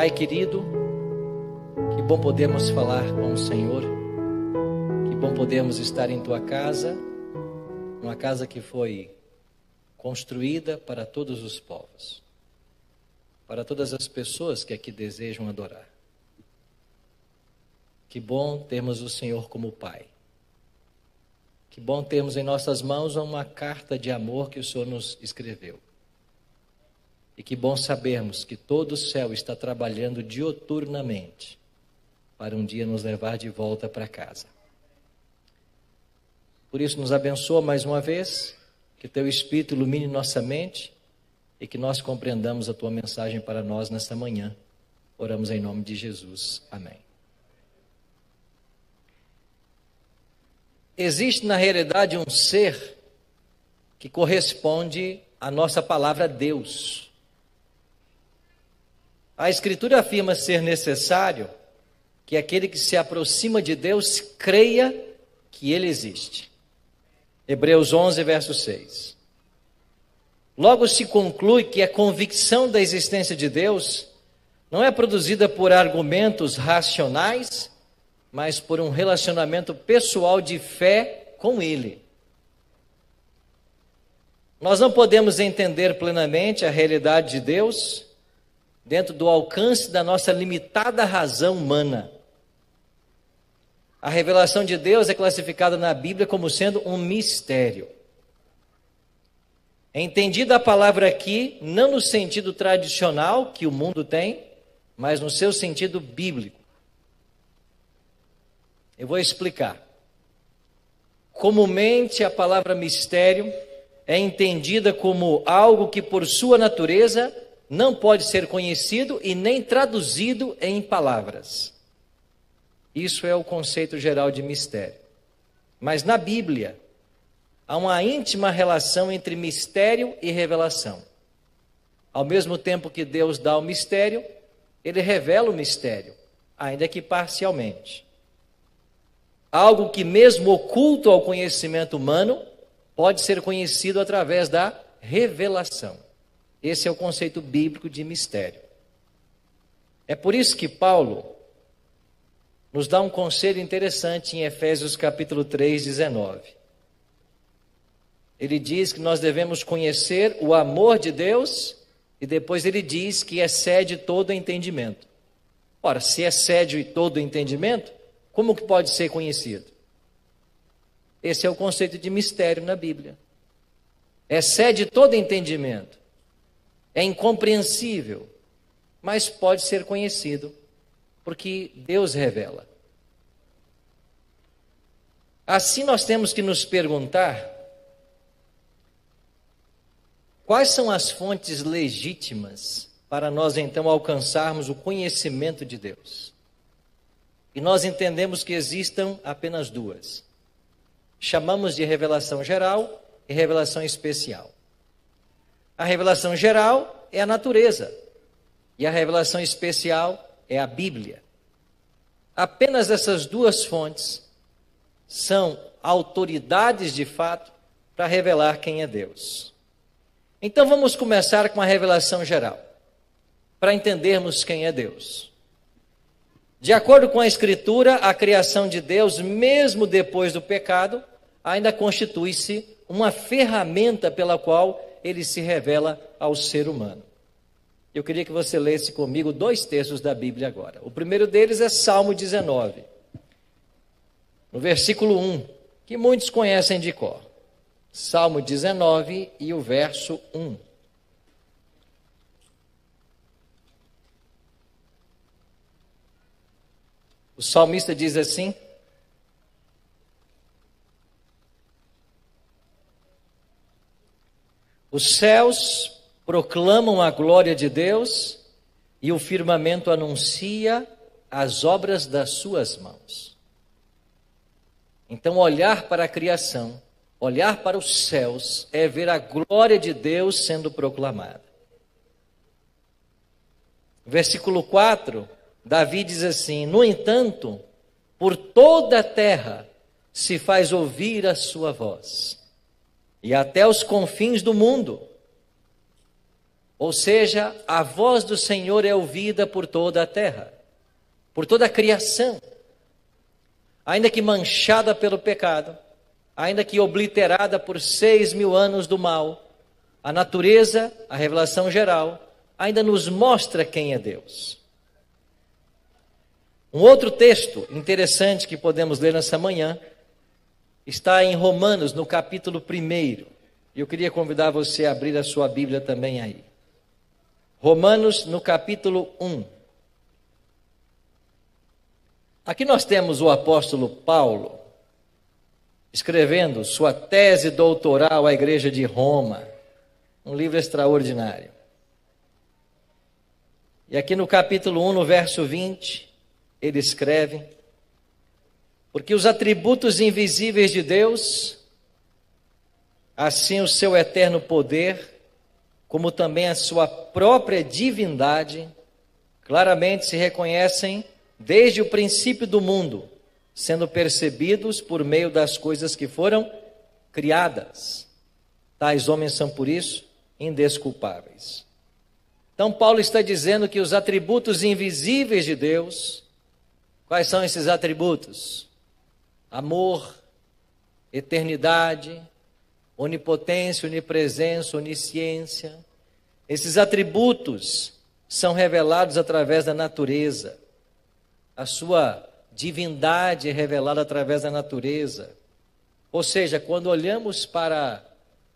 Pai querido, que bom podemos falar com o Senhor, que bom podemos estar em Tua casa, uma casa que foi construída para todos os povos, para todas as pessoas que aqui desejam adorar. Que bom termos o Senhor como Pai. Que bom termos em nossas mãos uma carta de amor que o Senhor nos escreveu. E que bom sabermos que todo o céu está trabalhando diuturnamente para um dia nos levar de volta para casa. Por isso nos abençoa mais uma vez, que Teu Espírito ilumine nossa mente e que nós compreendamos a Tua mensagem para nós nesta manhã. Oramos em nome de Jesus. Amém. Existe na realidade um ser que corresponde à nossa palavra Deus. A Escritura afirma ser necessário que aquele que se aproxima de Deus creia que Ele existe. Hebreus 11, verso 6. Logo se conclui que a convicção da existência de Deus não é produzida por argumentos racionais, mas por um relacionamento pessoal de fé com Ele. Nós não podemos entender plenamente a realidade de Deus dentro do alcance da nossa limitada razão humana. A revelação de Deus é classificada na Bíblia como sendo um mistério. É entendida a palavra aqui, não no sentido tradicional que o mundo tem, mas no seu sentido bíblico. Eu vou explicar. Comumente a palavra mistério é entendida como algo que por sua natureza não pode ser conhecido e nem traduzido em palavras. Isso é o conceito geral de mistério. Mas na Bíblia, há uma íntima relação entre mistério e revelação. Ao mesmo tempo que Deus dá o mistério, Ele revela o mistério, ainda que parcialmente. Algo que mesmo oculto ao conhecimento humano, pode ser conhecido através da revelação. Esse é o conceito bíblico de mistério. É por isso que Paulo nos dá um conselho interessante em Efésios capítulo 3, 19. Ele diz que nós devemos conhecer o amor de Deus e depois ele diz que excede todo entendimento. Ora, se excede todo entendimento, como que pode ser conhecido? Esse é o conceito de mistério na Bíblia. Excede todo entendimento. É incompreensível, mas pode ser conhecido, porque Deus revela. Assim nós temos que nos perguntar quais são as fontes legítimas para nós então alcançarmos o conhecimento de Deus. E nós entendemos que existam apenas duas. Chamamos de revelação geral e revelação especial. A revelação geral é a natureza e a revelação especial é a Bíblia. Apenas essas duas fontes são autoridades de fato para revelar quem é Deus. Então vamos começar com a revelação geral, para entendermos quem é Deus. De acordo com a Escritura, a criação de Deus, mesmo depois do pecado, ainda constitui-se uma ferramenta pela qual Ele se revela ao ser humano. Eu queria que você lesse comigo 2 textos da Bíblia agora. O primeiro deles é Salmo 19, no versículo 1, que muitos conhecem de cor. Salmo 19 e o verso 1. O salmista diz assim: os céus proclamam a glória de Deus e o firmamento anuncia as obras das suas mãos. Então, olhar para a criação, olhar para os céus, é ver a glória de Deus sendo proclamada. Versículo 4, Davi diz assim: no entanto, por toda a terra se faz ouvir a sua voz, e até os confins do mundo. Ou seja, a voz do Senhor é ouvida por toda a terra, por toda a criação. Ainda que manchada pelo pecado, ainda que obliterada por 6.000 anos do mal, a natureza, a revelação geral, ainda nos mostra quem é Deus. Um outro texto interessante que podemos ler nessa manhã está em Romanos, no capítulo 1. Eu queria convidar você a abrir a sua Bíblia também aí. Romanos, no capítulo 1. Aqui nós temos o apóstolo Paulo escrevendo sua tese doutoral à igreja de Roma, um livro extraordinário. E aqui no capítulo 1, no verso 20, ele escreve: porque os atributos invisíveis de Deus, assim o seu eterno poder, como também a sua própria divindade, claramente se reconhecem desde o princípio do mundo, sendo percebidos por meio das coisas que foram criadas. Tais homens são, por isso, indesculpáveis. Então, Paulo está dizendo que os atributos invisíveis de Deus, quais são esses atributos? Amor, eternidade, onipotência, onipresença, onisciência. Esses atributos são revelados através da natureza. A sua divindade é revelada através da natureza. Ou seja, quando olhamos para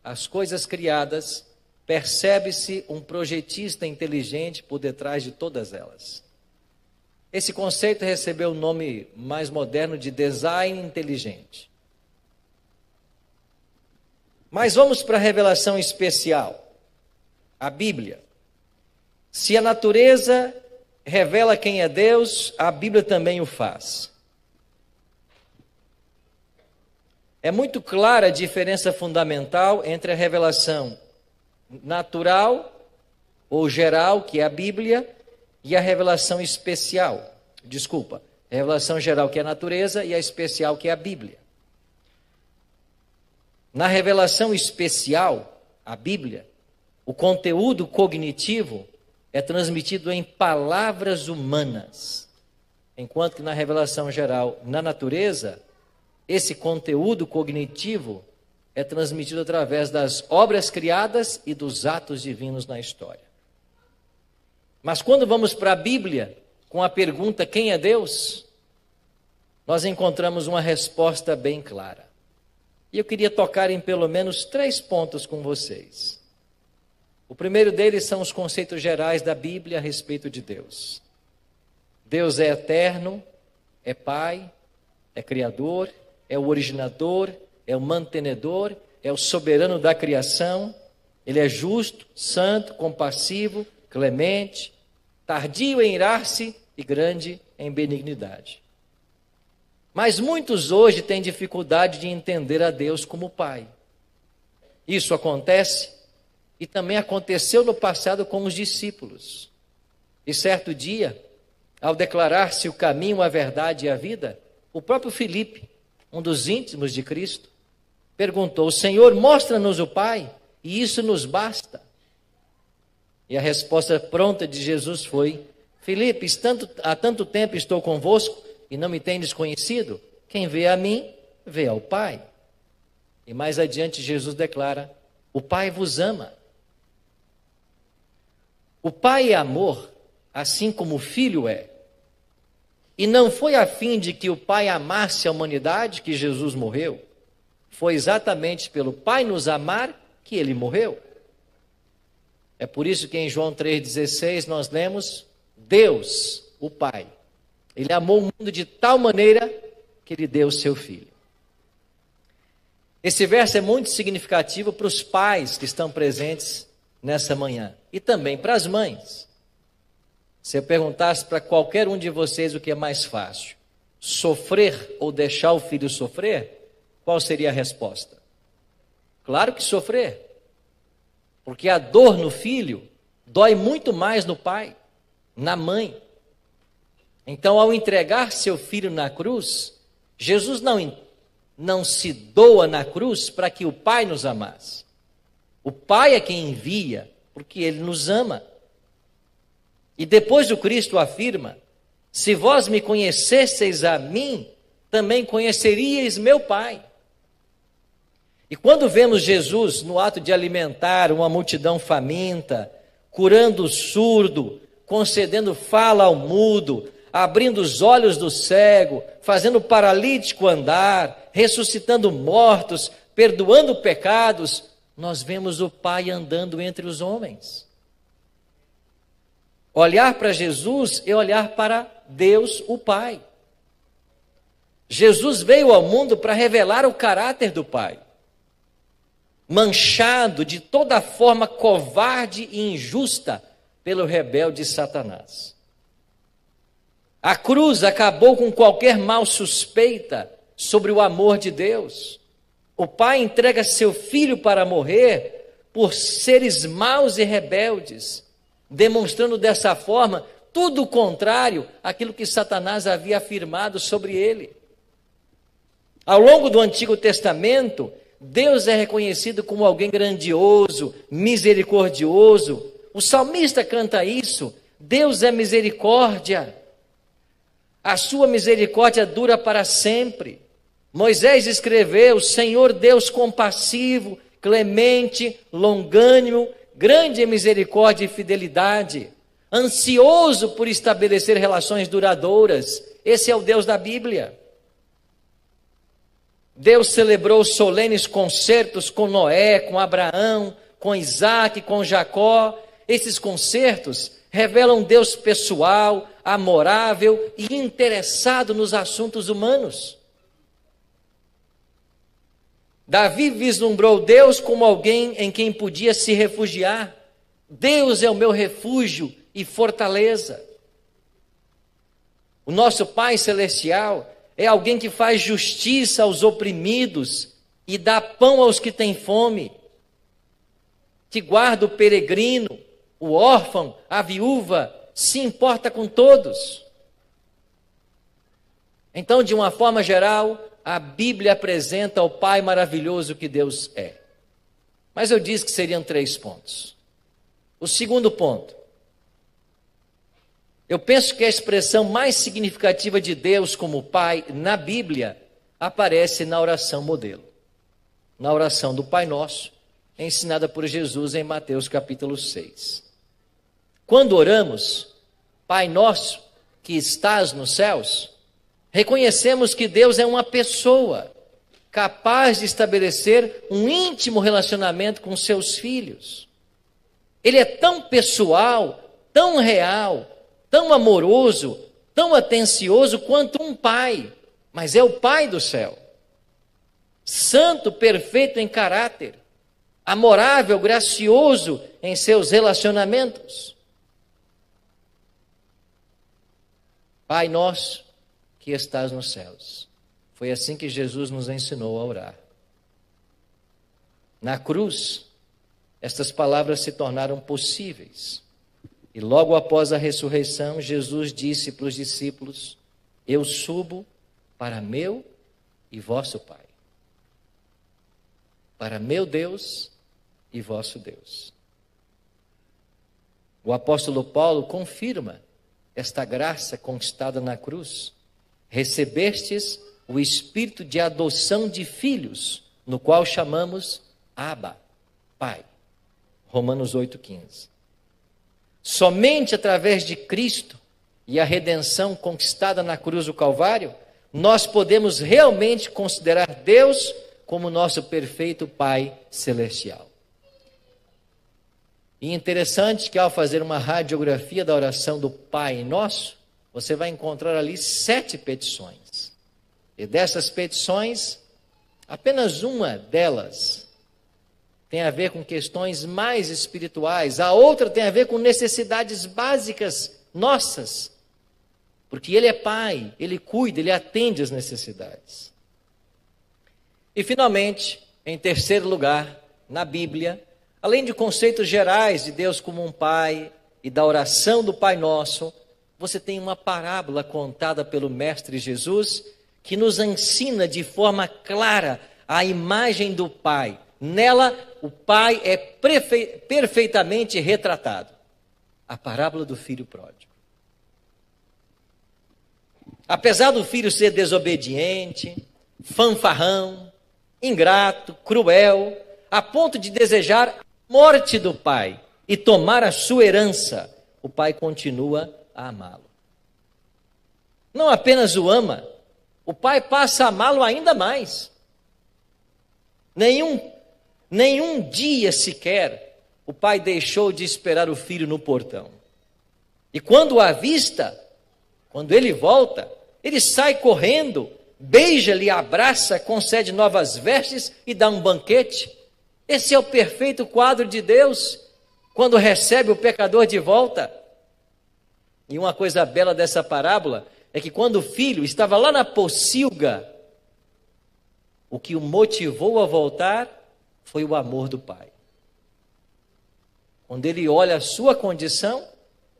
as coisas criadas, percebe-se um projetista inteligente por detrás de todas elas. Esse conceito recebeu o nome mais moderno de design inteligente. Mas vamos para a revelação especial, a Bíblia. Se a natureza revela quem é Deus, a Bíblia também o faz. É muito clara a diferença fundamental entre a revelação natural ou geral, que é a Bíblia, e a revelação especial. A revelação geral, que é a natureza, e a especial, que é a Bíblia. Na revelação especial, a Bíblia, o conteúdo cognitivo é transmitido em palavras humanas, enquanto que na revelação geral, na natureza, esse conteúdo cognitivo é transmitido através das obras criadas e dos atos divinos na história. Mas quando vamos para a Bíblia, com a pergunta quem é Deus, nós encontramos uma resposta bem clara. E eu queria tocar em pelo menos 3 pontos com vocês. O primeiro deles são os conceitos gerais da Bíblia a respeito de Deus. Deus é eterno, é Pai, é Criador, é o originador, é o mantenedor, é o soberano da criação. Ele é justo, santo, compassivo, clemente, tardio em irar-se e grande em benignidade. Mas muitos hoje têm dificuldade de entender a Deus como Pai. Isso acontece e também aconteceu no passado com os discípulos. E certo dia, ao declarar-se o caminho, a verdade e a vida, o próprio Filipe, um dos íntimos de Cristo, perguntou: Senhor, mostra-nos o Pai, e isso nos basta. E a resposta pronta de Jesus foi: Filipe, há tanto tempo estou convosco e não me tendes conhecido? Quem vê a mim, vê ao Pai. E mais adiante Jesus declara: o Pai vos ama. O Pai é amor, assim como o Filho é. E não foi a fim de que o Pai amasse a humanidade que Jesus morreu. Foi exatamente pelo Pai nos amar que Ele morreu. É por isso que em João 3,16 nós lemos: Deus, o Pai, Ele amou o mundo de tal maneira que Ele deu o seu Filho. Esse verso é muito significativo para os pais que estão presentes nessa manhã e também para as mães. Se eu perguntasse para qualquer um de vocês o que é mais fácil, sofrer ou deixar o filho sofrer, qual seria a resposta? Claro que sofrer, porque a dor no filho dói muito mais no pai, na mãe. Então, ao entregar seu filho na cruz, Jesus não se doa na cruz para que o Pai nos amasse. O Pai é quem envia porque Ele nos ama. E depois o Cristo afirma: se vós me conhecesseis a mim, também conheceríeis meu Pai. E quando vemos Jesus no ato de alimentar uma multidão faminta, curando o surdo, concedendo fala ao mudo, abrindo os olhos do cego, fazendo o paralítico andar, ressuscitando mortos, perdoando pecados, nós vemos o Pai andando entre os homens. Olhar para Jesus é olhar para Deus, o Pai. Jesus veio ao mundo para revelar o caráter do Pai, manchado de toda forma covarde e injusta pelo rebelde Satanás. A cruz acabou com qualquer mal suspeita sobre o amor de Deus. O Pai entrega seu Filho para morrer por seres maus e rebeldes, demonstrando dessa forma tudo o contrário àquilo que Satanás havia afirmado sobre ele. Ao longo do Antigo Testamento, Deus é reconhecido como alguém grandioso, misericordioso. O salmista canta isso: Deus é misericórdia. A sua misericórdia dura para sempre. Moisés escreveu: Senhor Deus compassivo, clemente, longânimo, grande em misericórdia e fidelidade, ansioso por estabelecer relações duradouras. Esse é o Deus da Bíblia. Deus celebrou solenes concertos com Noé, com Abraão, com Isaac, com Jacó. Esses concertos revelam Deus pessoal, amorável e interessado nos assuntos humanos. Davi vislumbrou Deus como alguém em quem podia se refugiar. Deus é o meu refúgio e fortaleza. O nosso Pai Celestial é alguém que faz justiça aos oprimidos e dá pão aos que têm fome, que guarda o peregrino, o órfão, a viúva, se importa com todos. Então, de uma forma geral, a Bíblia apresenta o Pai maravilhoso que Deus é. Mas eu disse que seriam 3 pontos. O segundo ponto: eu penso que a expressão mais significativa de Deus como Pai na Bíblia aparece na oração modelo, na oração do Pai Nosso, ensinada por Jesus em Mateus capítulo 6. Quando oramos, Pai Nosso que estás nos céus, reconhecemos que Deus é uma pessoa capaz de estabelecer um íntimo relacionamento com seus filhos. Ele é tão pessoal, tão real, tão amoroso, tão atencioso quanto um pai, mas é o Pai do céu. Santo, perfeito em caráter, amorável, gracioso em seus relacionamentos. Pai nosso que estás nos céus. Foi assim que Jesus nos ensinou a orar. Na cruz, estas palavras se tornaram possíveis. E logo após a ressurreição, Jesus disse para os discípulos: eu subo para meu e vosso Pai, para meu Deus e vosso Deus. O apóstolo Paulo confirma esta graça conquistada na cruz. Recebestes o espírito de adoção de filhos, no qual chamamos Abba, Pai. Romanos 8,15. Somente através de Cristo e a redenção conquistada na cruz do Calvário, nós podemos realmente considerar Deus como nosso perfeito Pai Celestial. E interessante que ao fazer uma radiografia da oração do Pai Nosso, você vai encontrar ali 7 petições. E dessas petições, apenas uma delas tem a ver com questões mais espirituais, a outra tem a ver com necessidades básicas nossas, porque Ele é Pai, Ele cuida, Ele atende às necessidades. E finalmente, em terceiro lugar, na Bíblia, além de conceitos gerais de Deus como um Pai e da oração do Pai Nosso, você tem uma parábola contada pelo Mestre Jesus que nos ensina de forma clara a imagem do Pai, Nela, o pai é perfeitamente retratado. A parábola do filho pródigo. Apesar do filho ser desobediente, fanfarrão, ingrato, cruel, a ponto de desejar a morte do pai e tomar a sua herança, o pai continua a amá-lo. Não apenas o ama, o pai passa a amá-lo ainda mais. Nenhum dia sequer o pai deixou de esperar o filho no portão. E quando o avista, quando ele volta, ele sai correndo, beija-lhe, abraça, concede novas vestes e dá um banquete. Esse é o perfeito quadro de Deus, quando recebe o pecador de volta. E uma coisa bela dessa parábola é que quando o filho estava lá na pocilga, o que o motivou a voltar foi o amor do pai. Quando ele olha a sua condição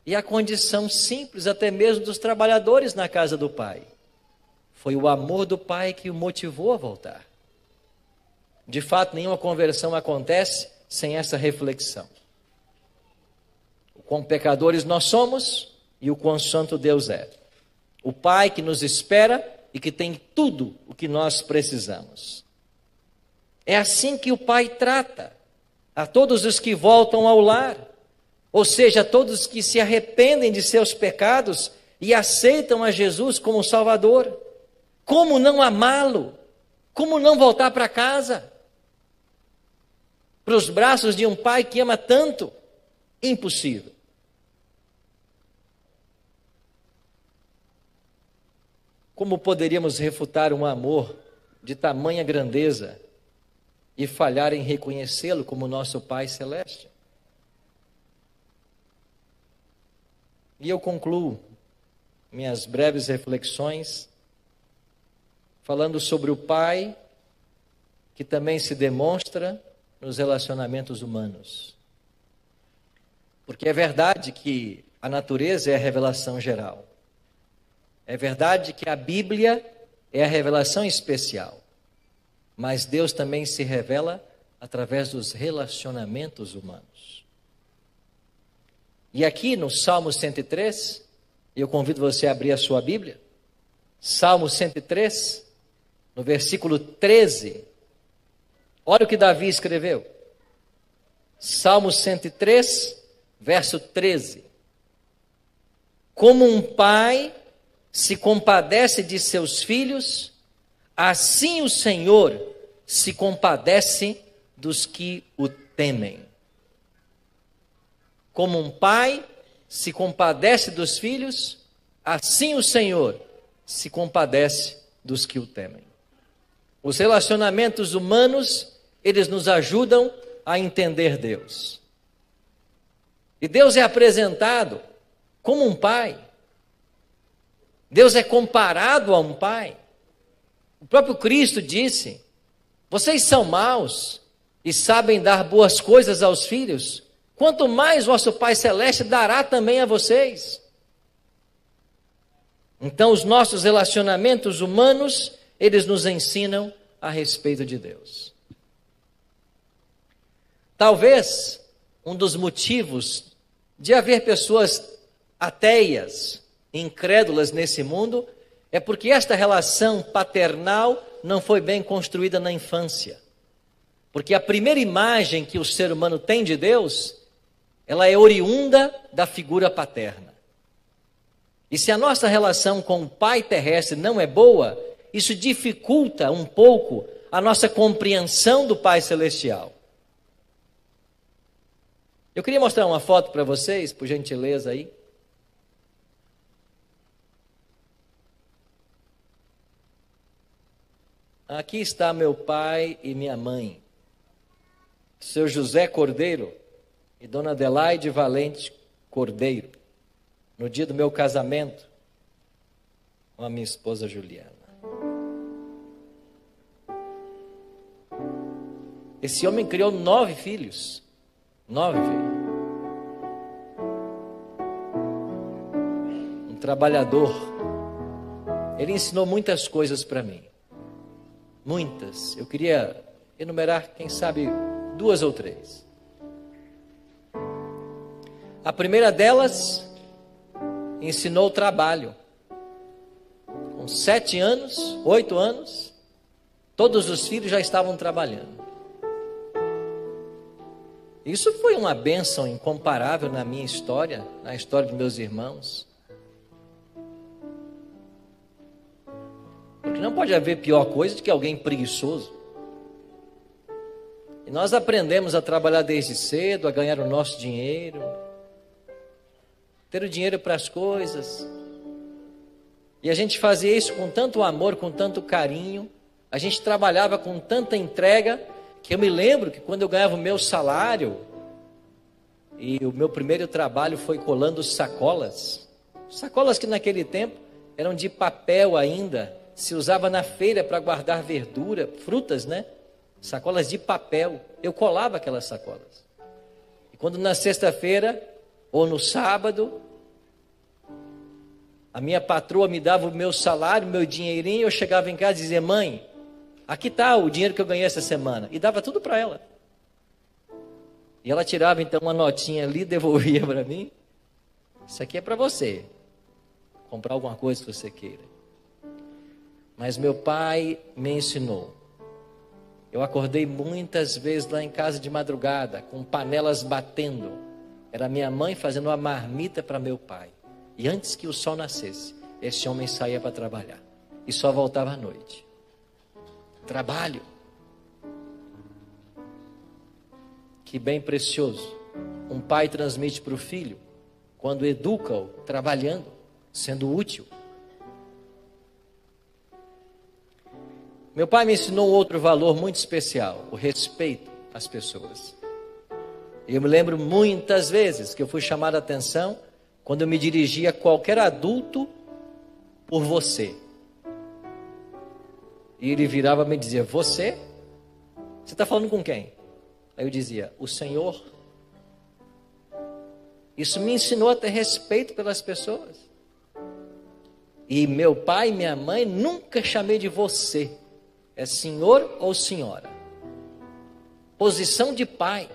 e a condição simples até mesmo dos trabalhadores na casa do pai, foi o amor do pai que o motivou a voltar. De fato, nenhuma conversão acontece sem essa reflexão. O quão pecadores nós somos e o quão santo Deus é. O pai que nos espera e que tem tudo o que nós precisamos. É assim que o pai trata a todos os que voltam ao lar, ou seja, a todos que se arrependem de seus pecados e aceitam a Jesus como Salvador. Como não amá-lo? Como não voltar para casa? Para os braços de um pai que ama tanto? Impossível. Como poderíamos refutar um amor de tamanha grandeza e falhar em reconhecê-lo como nosso Pai Celeste? E eu concluo minhas breves reflexões falando sobre o Pai que também se demonstra nos relacionamentos humanos. Porque é verdade que a natureza é a revelação geral. É verdade que a Bíblia é a revelação especial. Mas Deus também se revela através dos relacionamentos humanos. E aqui no Salmo 103, eu convido você a abrir a sua Bíblia. Salmo 103, no versículo 13. Olha o que Davi escreveu. Salmo 103, verso 13. Como um pai se compadece de seus filhos, assim o Senhor se compadece dos que o temem. Como um pai se compadece dos filhos, assim o Senhor se compadece dos que o temem. Os relacionamentos humanos, eles nos ajudam a entender Deus. E Deus é apresentado como um pai. Deus é comparado a um pai. O próprio Cristo disse: vocês são maus e sabem dar boas coisas aos filhos, quanto mais vosso Pai Celeste dará também a vocês. Então, os nossos relacionamentos humanos, eles nos ensinam a respeito de Deus. Talvez um dos motivos de haver pessoas ateias, incrédulas nesse mundo, é porque esta relação paternal não foi bem construída na infância. Porque a primeira imagem que o ser humano tem de Deus, ela é oriunda da figura paterna. E se a nossa relação com o Pai terrestre não é boa, isso dificulta um pouco a nossa compreensão do Pai Celestial. Eu queria mostrar uma foto para vocês, por gentileza aí. Aqui está meu pai e minha mãe, seu José Cordeiro e dona Adelaide Valente Cordeiro, no dia do meu casamento com a minha esposa Juliana. Esse homem criou 9 filhos. 9 filhos. Um trabalhador. Ele ensinou muitas coisas para mim. Muitas. Eu queria enumerar, quem sabe, 2 ou 3. A primeira delas ensinou o trabalho. Com 7 anos, 8 anos, todos os filhos já estavam trabalhando. Isso foi uma bênção incomparável na minha história, na história dos meus irmãos. Porque não pode haver pior coisa do que alguém preguiçoso. E nós aprendemos a trabalhar desde cedo, a ganhar o nosso dinheiro, ter o dinheiro para as coisas. E a gente fazia isso com tanto amor, com tanto carinho. A gente trabalhava com tanta entrega, que eu me lembro que quando eu ganhava o meu salário, e o meu primeiro trabalho foi colando sacolas. Sacolas que naquele tempo eram de papel ainda, se usava na feira para guardar verdura, frutas, né? Sacolas de papel. Eu colava aquelas sacolas. E quando na sexta-feira, ou no sábado, a minha patroa me dava o meu salário, o meu dinheirinho, eu chegava em casa e dizia: mãe, aqui está o dinheiro que eu ganhei essa semana. E dava tudo para ela. E ela tirava então uma notinha ali, devolvia para mim. Isso aqui é para você. Comprar alguma coisa que você queira. Mas meu pai me ensinou. Eu acordei muitas vezes lá em casa de madrugada, com panelas batendo. Era minha mãe fazendo uma marmita para meu pai. E antes que o sol nascesse, esse homem saía para trabalhar. E só voltava à noite. Trabalho. Que bem precioso. Um pai transmite para o filho, quando educa-o, trabalhando, sendo útil. Meu pai me ensinou outro valor muito especial, o respeito às pessoas. Eu me lembro muitas vezes que eu fui chamado a atenção quando eu me dirigia a qualquer adulto por você. E ele virava e me dizia: você? Você está falando com quem? Aí eu dizia: o Senhor. Isso me ensinou a ter respeito pelas pessoas. E meu pai e minha mãe nunca chamei de você. É senhor ou senhora. Posição de pai.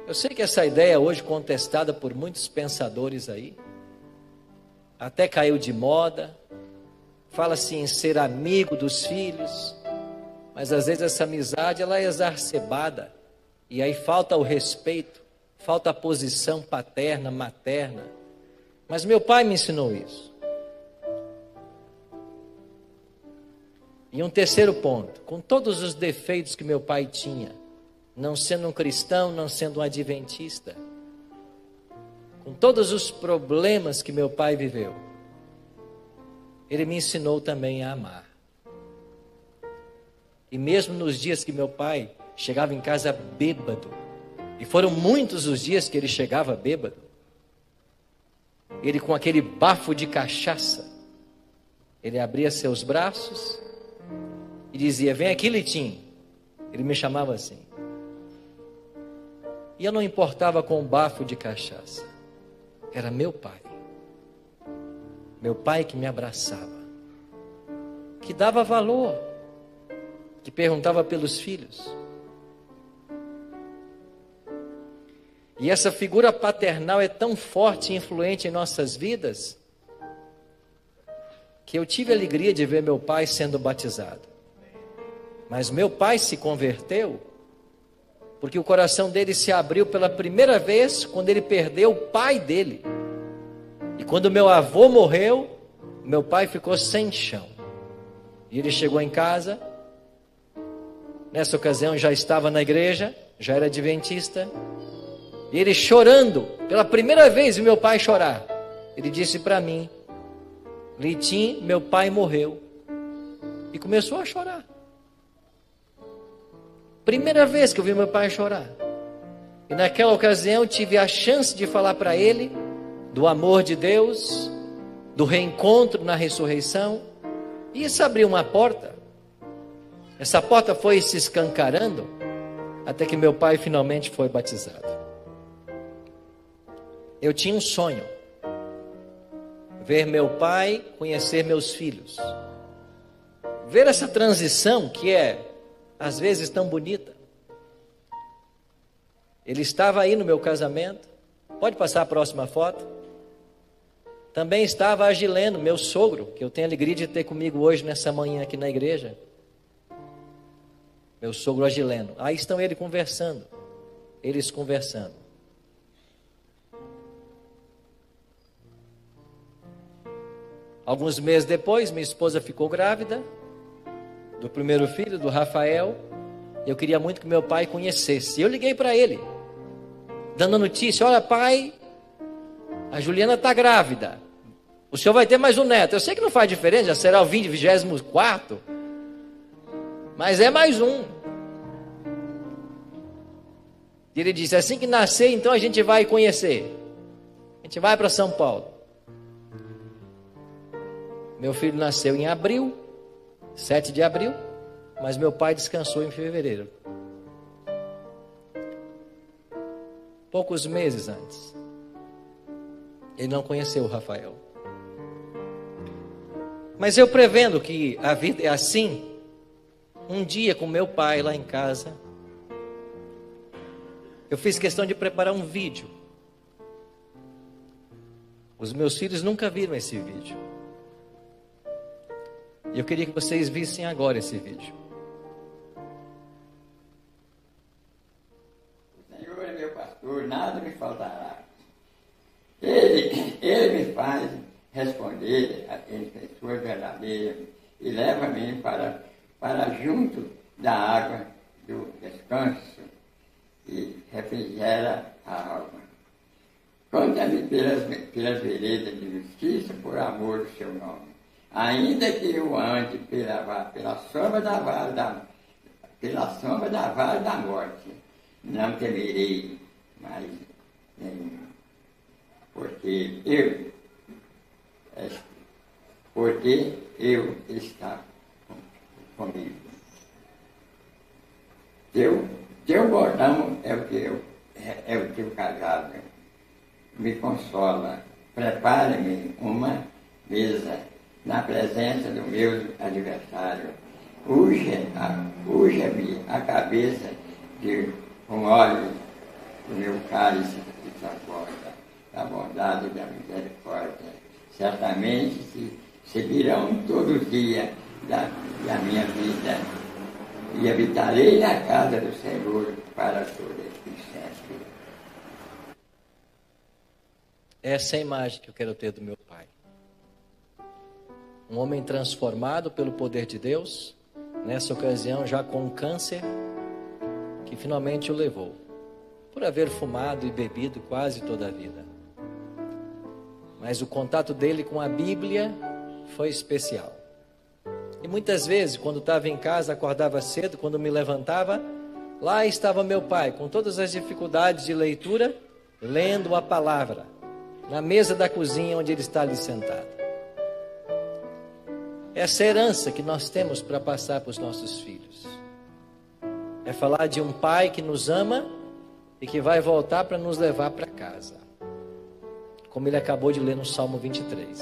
Eu sei que essa ideia é hoje contestada por muitos pensadores aí. Até caiu de moda. Fala-se em ser amigo dos filhos. Mas às vezes essa amizade ela é exacerbada. E aí falta o respeito. Falta a posição paterna, materna. Mas meu pai me ensinou isso. E um terceiro ponto, com todos os defeitos que meu pai tinha, não sendo um cristão, não sendo um adventista, com todos os problemas que meu pai viveu, ele me ensinou também a amar. E mesmo nos dias que meu pai chegava em casa bêbado, e foram muitos os dias que ele chegava bêbado, ele com aquele bafo de cachaça, ele abria seus braços e dizia: vem aqui, Litinho. Ele me chamava assim. E eu não importava com o bafo de cachaça. Era meu pai. Meu pai que me abraçava, que dava valor, que perguntava pelos filhos. E essa figura paternal é tão forte e influente em nossas vidas, que eu tive a alegria de ver meu pai sendo batizado. Mas meu pai se converteu porque o coração dele se abriu pela primeira vez quando ele perdeu o pai dele. E quando meu avô morreu, meu pai ficou sem chão. E ele chegou em casa, nessa ocasião já estava na igreja, já era adventista, e ele chorando, pela primeira vez vi meu pai chorar. Ele disse para mim: Litinho, meu pai morreu. E começou a chorar. Primeira vez que eu vi meu pai chorar. E naquela ocasião tive a chance de falar para ele do amor de Deus, do reencontro na ressurreição. E isso abriu uma porta. Essa porta foi se escancarando até que meu pai finalmente foi batizado. Eu tinha um sonho: ver meu pai conhecer meus filhos. Ver essa transição que é às vezes tão bonita. Ele estava aí no meu casamento. Pode passar a próxima foto. Também estava Agileno, meu sogro, que eu tenho a alegria de ter comigo hoje nessa manhã aqui na igreja. Meu sogro Agileno. Aí estão eles conversando. Alguns meses depois, minha esposa ficou grávida do primeiro filho, do Rafael. Eu queria muito que meu pai conhecesse. Eu liguei para ele, dando a notícia: olha, pai, a Juliana está grávida. O senhor vai ter mais um neto. Eu sei que não faz diferença, já será o 24º. Mas é mais um. E ele disse: assim que nascer, então a gente vai conhecer. A gente vai para São Paulo. Meu filho nasceu em abril, 7 de abril, mas meu pai descansou em fevereiro. Poucos meses antes. Ele não conheceu o Rafael. Mas eu prevendo que a vida é assim, um dia com meu pai lá em casa, eu fiz questão de preparar um vídeo. Os meus filhos nunca viram esse vídeo. E eu queria que vocês vissem agora esse vídeo. O Senhor é meu pastor, nada me faltará. Ele me faz responder em pessoa verdadeira e leva-me para junto da água do descanso e refrigera a alma. Conta-me pelas veredas de justiça por amor do seu nome. Ainda que eu ande pela sombra da vale da morte, não temerei mais nenhum, porque eu está comigo. Teu bordão é o teu cajado, me consola. Prepare-me uma mesa na presença do meu adversário. Unja-me a cabeça com óleo do meu cálice de transporta, da bondade e da misericórdia. Certamente se seguirão todo o dia da minha vida, e habitarei na casa do Senhor para todo e sempre. Essa é a imagem que eu quero ter do meu pai. Um homem transformado pelo poder de Deus, nessa ocasião já com um câncer que finalmente o levou, por haver fumado e bebido quase toda a vida. Mas o contato dele com a Bíblia foi especial. E muitas vezes, quando estava em casa, acordava cedo, quando me levantava, lá estava meu pai, com todas as dificuldades de leitura, lendo a palavra, na mesa da cozinha onde ele está ali sentado. Essa herança que nós temos para passar para os nossos filhos. É falar de um pai que nos ama e que vai voltar para nos levar para casa. Como ele acabou de ler no Salmo 23.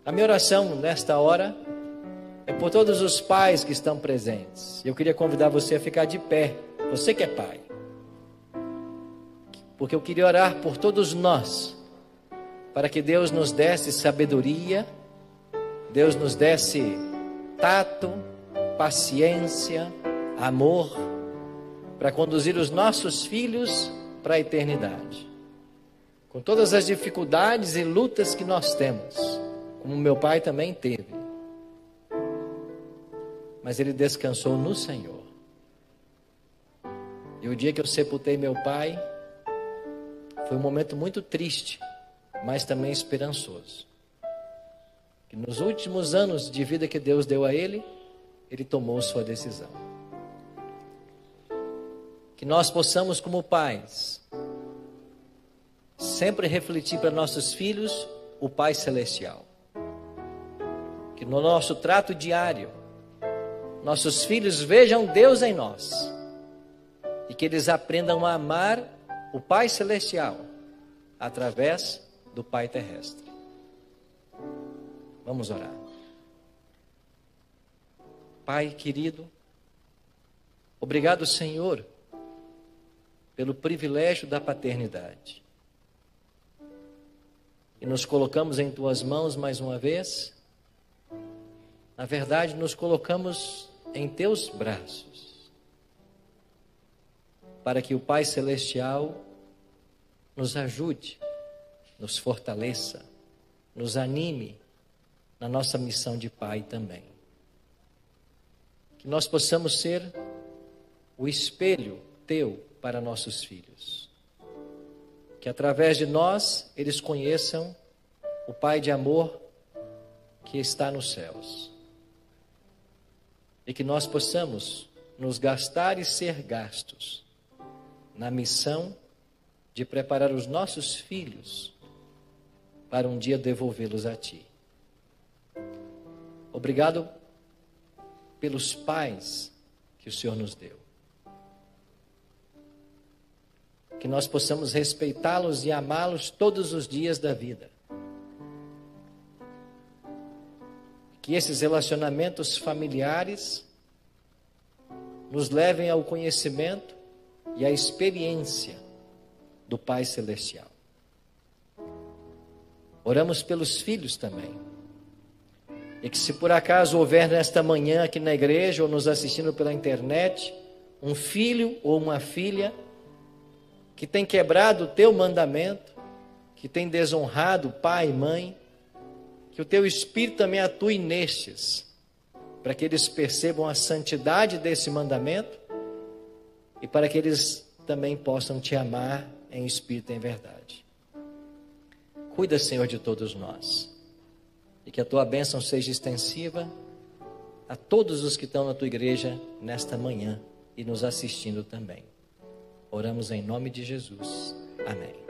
A minha oração nesta hora é por todos os pais que estão presentes. Eu queria convidar você a ficar de pé, você que é pai. Porque eu queria orar por todos nós, para que Deus nos desse sabedoria, Deus nos desse tato, paciência, amor, para conduzir os nossos filhos para a eternidade. Com todas as dificuldades e lutas que nós temos, como meu pai também teve. Mas ele descansou no Senhor. E o dia que eu sepultei meu pai, foi um momento muito triste, mas também esperançoso. Que nos últimos anos de vida que Deus deu a ele, ele tomou sua decisão. Que nós possamos, como pais, sempre refletir para nossos filhos o Pai Celestial. Que no nosso trato diário, nossos filhos vejam Deus em nós. E que eles aprendam a amar o Pai Celestial através do Pai Terrestre. Vamos orar. Pai querido, obrigado, Senhor, pelo privilégio da paternidade. E nos colocamos em Tuas mãos mais uma vez. Na verdade, nos colocamos em Teus braços, para que o Pai Celestial nos ajude, nos fortaleça, nos anime na nossa missão de Pai também. Que nós possamos ser o espelho Teu para nossos filhos. Que através de nós, eles conheçam o Pai de amor que está nos céus. E que nós possamos nos gastar e ser gastos na missão de preparar os nossos filhos para um dia devolvê-los a Ti. Obrigado pelos pais que o Senhor nos deu. Que nós possamos respeitá-los e amá-los todos os dias da vida. Que esses relacionamentos familiares nos levem ao conhecimento e à experiência do Pai Celestial. Oramos pelos filhos também. E que se por acaso houver nesta manhã aqui na igreja ou nos assistindo pela internet, um filho ou uma filha que tem quebrado o Teu mandamento, que tem desonrado pai e mãe, que o Teu Espírito também atue nestes, para que eles percebam a santidade desse mandamento e para que eles também possam Te amar em espírito e em verdade. Cuida, Senhor, de todos nós e que a Tua bênção seja extensiva a todos os que estão na Tua igreja nesta manhã e nos assistindo também. Oramos em nome de Jesus. Amém.